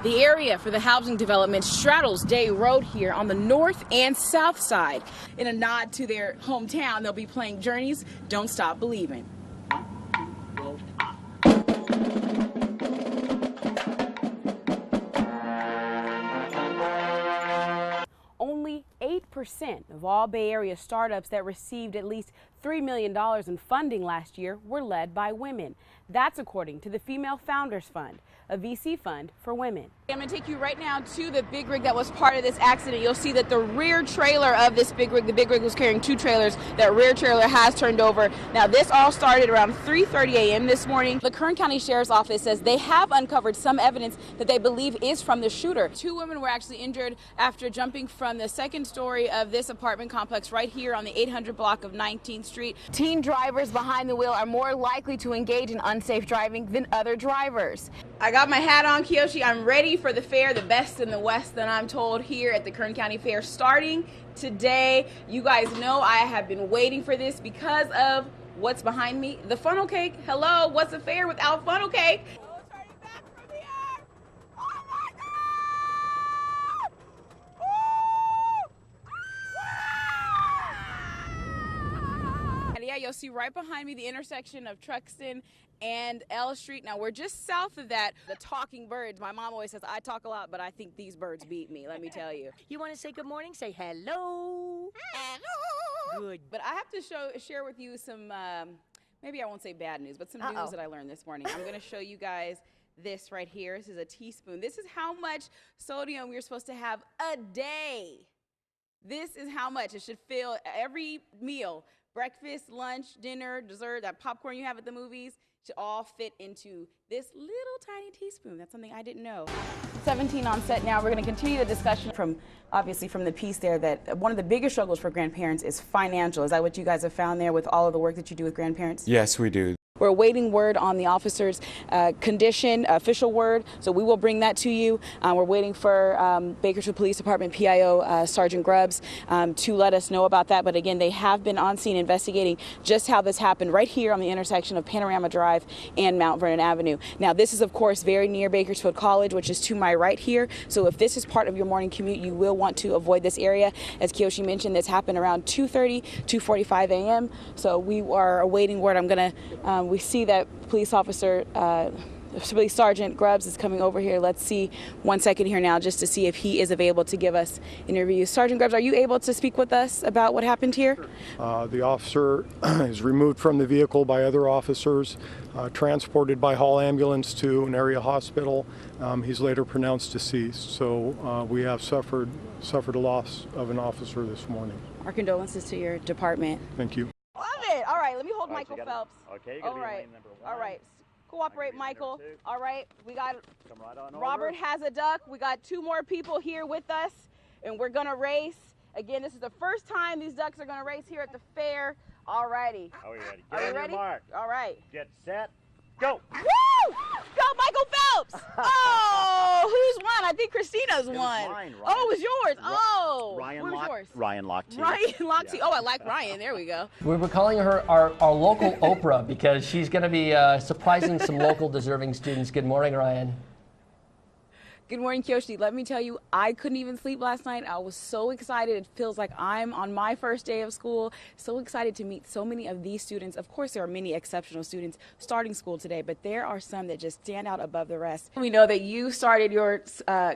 The area for the housing development straddles Day Road here on the north and south side. In a nod to their hometown, they'll be playing Journey's Don't Stop Believing. Only 8% of all Bay Area startups that received at least $3 million in funding last year were led by women. That's according to the Female Founders Fund, a VC fund for women. I'm going to take you right now to the big rig that was part of this accident. You'll see that the rear trailer of this big rig, the big rig was carrying 2 trailers. That rear trailer has turned over. Now, this all started around 3:30 a.m. this morning. The Kern County Sheriff's Office says they have uncovered some evidence that they believe is from the shooter. 2 women were actually injured after jumping from the 2nd story of this apartment complex right here on the 800 block of 19th Street. Teen drivers behind the wheel are more likely to engage in unsafe driving than other drivers. I got my hat on, Kiyoshi. I'm ready for the fair, the best in the West, that I'm told, here at the Kern County Fair starting today. You guys know I have been waiting for this because of what's behind me. The funnel cake. Hello, what's a fair without funnel cake? Oh, turning back from the air. Oh my God! Woo! And yeah, you'll see right behind me the intersection of Truxton and L Street. Now, we're just south of that, the talking birds. My mom always says I talk a lot, but I think these birds beat me, let me tell you. You want to say good morning? Say hello. Hello. Good. But I have to share with you some, maybe I won't say bad news, but some news that I learned this morning. I'm going to show you guys this right here. This is a teaspoon. This is how much sodium we're supposed to have a day. This is how much it should fill every meal. Breakfast, lunch, dinner, dessert, that popcorn you have at the movies should all fit into this little tiny teaspoon. That's something I didn't know. 17 on set now. We're going to continue the discussion obviously from the piece there, that one of the biggest struggles for grandparents is financial. Is that what you guys have found there with all of the work that you do with grandparents? Yes, we do. We're awaiting word on the officer's condition, official word, so we will bring that to you. We're waiting for Bakersfield Police Department PIO Sergeant Grubbs to let us know about that. But again, they have been on scene investigating just how this happened right here on the intersection of Panorama Drive and Mount Vernon Avenue. Now, this is, of course, very near Bakersfield College, which is to my right here. So if this is part of your morning commute, you will want to avoid this area. As Kiyoshi mentioned, this happened around 2:30, 2:45 a.m. So we are awaiting word. We see that police officer, Police Sergeant Grubbs is coming over here. Let's see 1 second here now just to see if he is available to give us interviews. Sergeant Grubbs, are you able to speak with us about what happened here? The officer is removed from the vehicle by other officers, transported by hall ambulance to an area hospital. He's later pronounced deceased. So we have suffered a loss of an officer this morning. Our condolences to your department. Thank you. Love it. All right, let me hold Michael Phelps. Okay, you got to be lane number 1. All right. Cooperate, Michael. All right, we got Come right on Robert over. has a duck. We got 2 more people here with us, and we're gonna race. Again, this is the first time these ducks are gonna race here at the fair. All righty. Are we ready? Are you ready? Mark. All right. Get set. Go. Woo! Go, Michael Phelps! Oh, who's won? I think Christina's won. Mine, Ryan. Oh, it was yours. Oh, Ryan where's yours? Ryan Lochte. Ryan Lochte. Yeah. Oh, I like Ryan. There we go. We were calling her our local Oprah because she's going to be surprising some local deserving students. Good morning, Ryan. Good morning, Kiyoshi. Let me tell you, I couldn't even sleep last night. I was so excited. It feels like I'm on my first day of school. So excited to meet so many of these students. Of course, there are many exceptional students starting school today, but there are some that just stand out above the rest. We know that you started your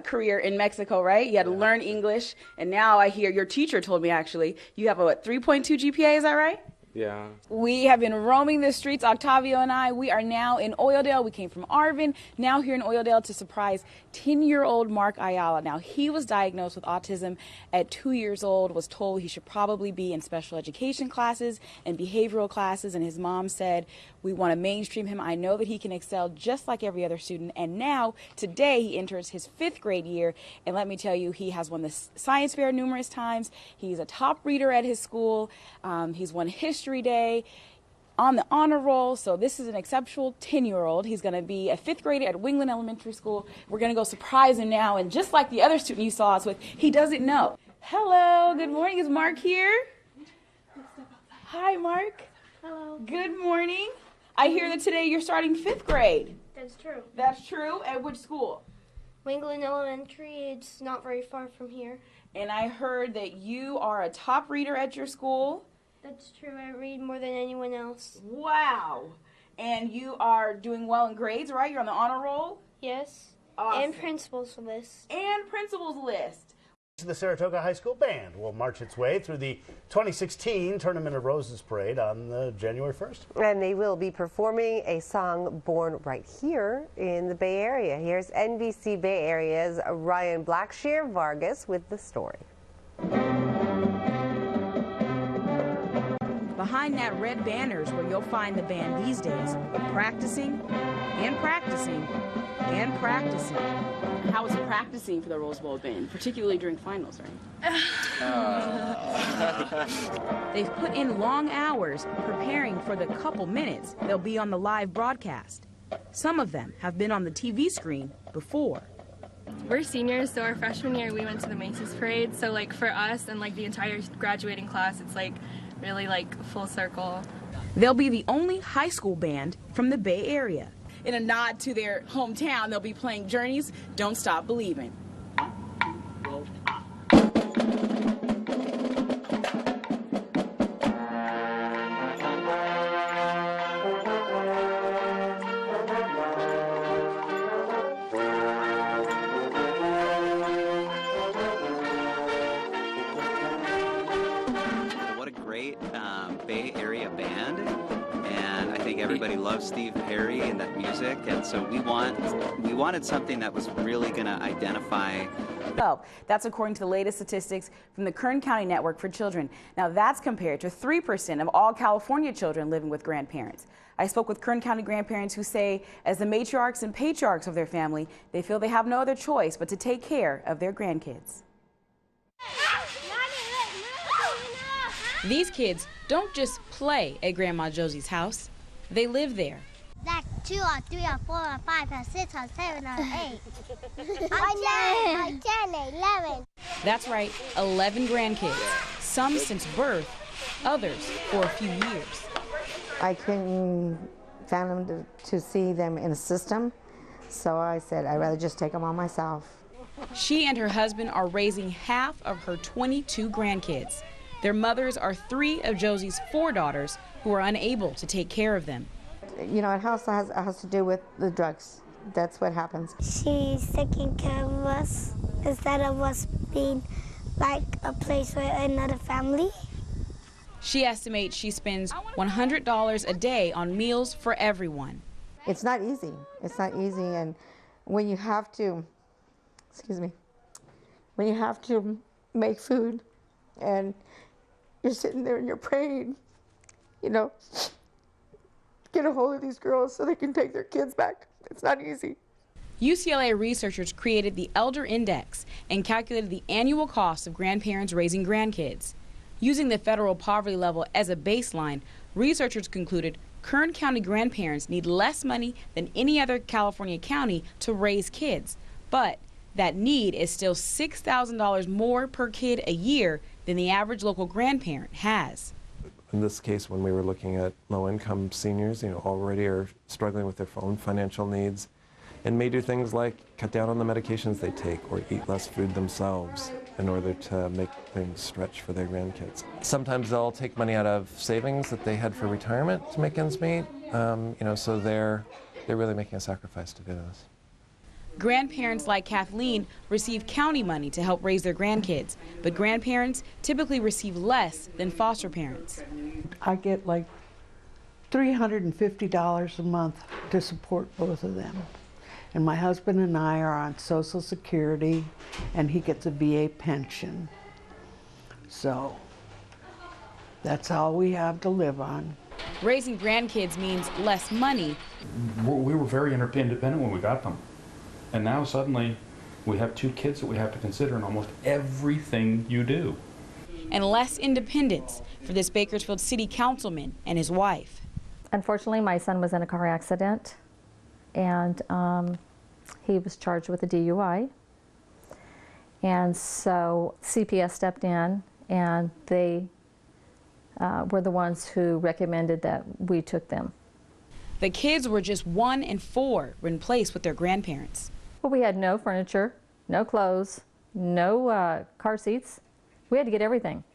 career in Mexico, right? You had to learn English, and now I hear your teacher told me, actually, you have a 3.2 GPA, is that right? Yeah. We have been roaming the streets, Octavio and I. We are now in Oildale. We came from Arvin, now here in Oildale to surprise 10-year-old Mark Ayala. Now, he was diagnosed with autism at 2 years old, was told he should probably be in special education classes and behavioral classes, and his mom said, we want to mainstream him. I know that he can excel just like every other student. And now, today, he enters his 5th grade year, and let me tell you, he has won the science fair numerous times. He's a top reader at his school. He's won History Day on the honor roll. So this is an exceptional 10-year-old. He's going to be a 5th grader at Wingland Elementary School. We're going to go surprise him now. And just like the other student you saw us with, he doesn't know. Hello, good morning. Is Mark here? Hi, Mark. Hello. Good morning. I hear that today you're starting 5th grade. That's true. That's true. At which school? Wingland Elementary. It's not very far from here. And I heard that you are a top reader at your school. That's true. I read more than anyone else. Wow. And you are doing well in grades, right? You're on the honor roll? Yes. Awesome. And principal's list. And principal's list. The Saratoga High School Band will march its way through the 2016 Tournament of Roses Parade on January 1st. And they will be performing a song born right here in the Bay Area. Here's NBC Bay Area's Ryann Blackshere Vargas with the story. Behind that red banner is where you'll find the band these days, practicing and practicing and practicing. How was practicing for the Rose Bowl band, particularly during finals, right? They've put in long hours preparing for the couple minutes they'll be on the live broadcast. Some of them have been on the TV screen before. We're seniors, so our freshman year we went to the Macy's parade. So like for us and like the entire graduating class, it's like really like full circle. They'll be the only high school band from the Bay Area. In a nod to their hometown, they'll be playing Journey's Don't Stop Believing. What a great Bay Area band. And I think everybody loves Steve Perry and that music, and so we wanted something that was really going to identify. That's according to the latest statistics from the Kern County Network for Children. Now that's compared to 3% of all California children living with grandparents. I spoke with Kern County grandparents who say, as the matriarchs and patriarchs of their family, they feel they have no other choice but to take care of their grandkids. These kids don't just play at Grandma Josie's house, they live there. Like 2 or 3 or 4 or 5 or 6 or 7 or 8. or 9 or 10 or 11. That's right, 11 grandkids, some since birth, others for a few years. I couldn't fathom to see them in a system, so I said I'd rather just take them on myself. She and her husband are raising half of her 22 grandkids. Their mothers are 3 of Josie's 4 daughters who are unable to take care of them. You know, it has to do with the drugs. That's what happens. She's taking care of us instead of us being like a place for another family. She estimates she spends $100 a day on meals for everyone. It's not easy. It's not easy, and when you have to, when you have to make food and you're sitting there and you're praying, you know, get a hold of these girls so they can take their kids back. It's not easy. UCLA researchers created the Elder Index and calculated the annual cost of grandparents raising grandkids. Using the federal poverty level as a baseline, researchers concluded Kern County grandparents need less money than any other California county to raise kids. But that need is still $6,000 more per kid a year than the average local grandparent has. In this case, when we were looking at low-income seniors, you know, already are struggling with their own financial needs, and may do things like cut down on the medications they take or eat less food themselves in order to make things stretch for their grandkids. Sometimes they'll take money out of savings that they had for retirement to make ends meet, you know, so they're really making a sacrifice to do this. Grandparents like Kathleen receive county money to help raise their grandkids, but grandparents typically receive less than foster parents. I get like $350 a month to support both of them. And my husband and I are on Social Security, and he gets a VA pension. So that's all we have to live on. Raising grandkids means less money. We were very independent when we got them. And now suddenly we have 2 kids that we have to consider in almost everything you do. And less independence for this Bakersfield City Councilman and his wife. Unfortunately, my son was in a car accident, and he was charged with a DUI. And so CPS stepped in, and they were the ones who recommended that we took them. The kids were just 1 and 4 when placed with their grandparents. Well, we had no furniture, no clothes, no car seats. We had to get everything.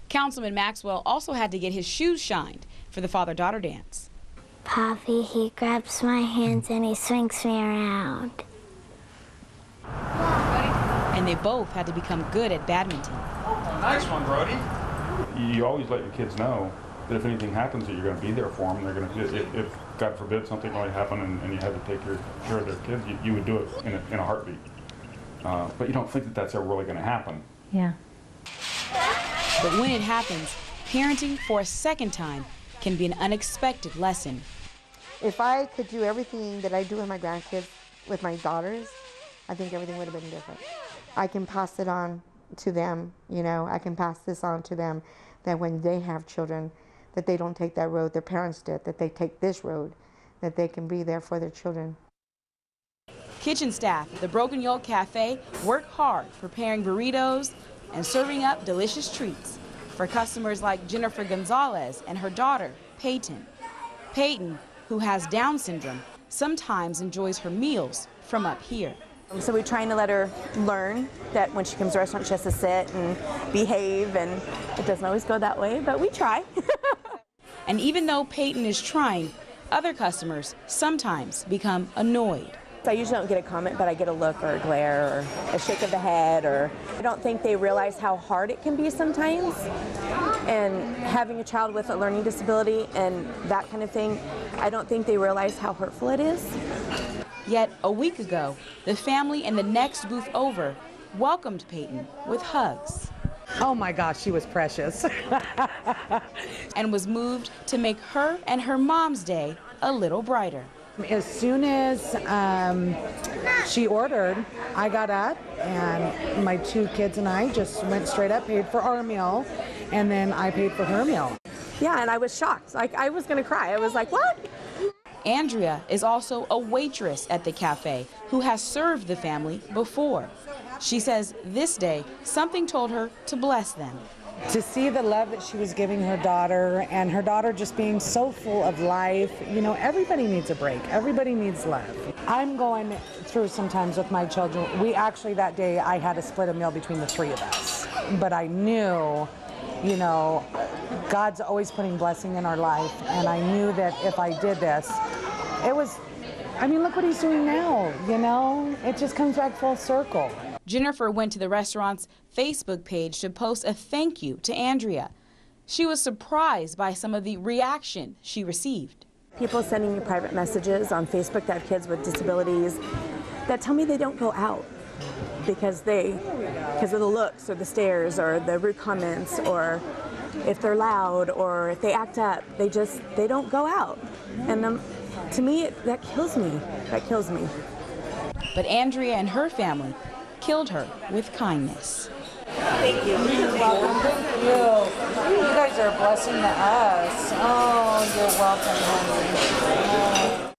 Councilman Maxwell also had to get his shoes shined for the father-daughter dance. Poppy, he grabs my hands and he swings me around. And they both had to become good at badminton. Nice one, Brody. You always let your kids know that if anything happens, that you're going to be there for them. They're going to, if God forbid something might happen and you had to take care of their kids, you would do it in a heartbeat. But you don't think that that's ever really going to happen. Yeah. But when it happens, parenting for a second time can be an unexpected lesson. If I could do everything that I do with my grandkids, with my daughters, I think everything would have been different. I can pass it on to them, you know, I can pass this on to them, that when they have children, that they don't take that road their parents did, that they take this road, that they can be there for their children. Kitchen staff at the Broken Yoke Cafe work hard preparing burritos and serving up delicious treats for customers like Jennifer Gonzalez and her daughter, Peyton. Peyton, who has Down syndrome, sometimes enjoys her meals from up here. So we're trying to let her learn that when she comes to a restaurant, she has to sit and behave, and it doesn't always go that way, but we try. And even though Peyton is trying, other customers sometimes become annoyed. I usually don't get a comment, but I get a look or a glare or a shake of the head, or I don't think they realize how hard it can be sometimes. And having a child with a learning disability and that kind of thing, I don't think they realize how hurtful it is. Yet a week ago, the family in the next booth over welcomed Peyton with hugs. Oh my gosh, she was precious. And was moved to make her and her mom's day a little brighter. As soon as she ordered, I got up and my two kids and I just went straight up, paid for our meal, and then I paid for her meal. Yeah, and I was shocked. Like, I was gonna cry. I was like, what? Andrea is also a waitress at the cafe who has served the family before. She says this day, something told her to bless them. To see the love that she was giving her daughter, and her daughter just being so full of life, you know, everybody needs a break. Everybody needs love. I'm going through sometimes with my children. We actually, that day, I had to split a meal between the three of us. But I knew, you know, God's always putting blessing in our life, and I knew that if I did this, it was, I mean, look what he's doing now, you know? It just comes back full circle. Jennifer went to the restaurant's Facebook page to post a thank you to Andrea. She was surprised by some of the reaction she received. People sending me private messages on Facebook that have kids with disabilities that tell me they don't go out because of the looks or the stares or the rude comments, or if they're loud or if they act up, they don't go out. And to me, that kills me. That kills me. But Andrea and her family killed her with kindness. Thank you. You're welcome. Thank you. You guys are a blessing to us. Oh, you're welcome, honey.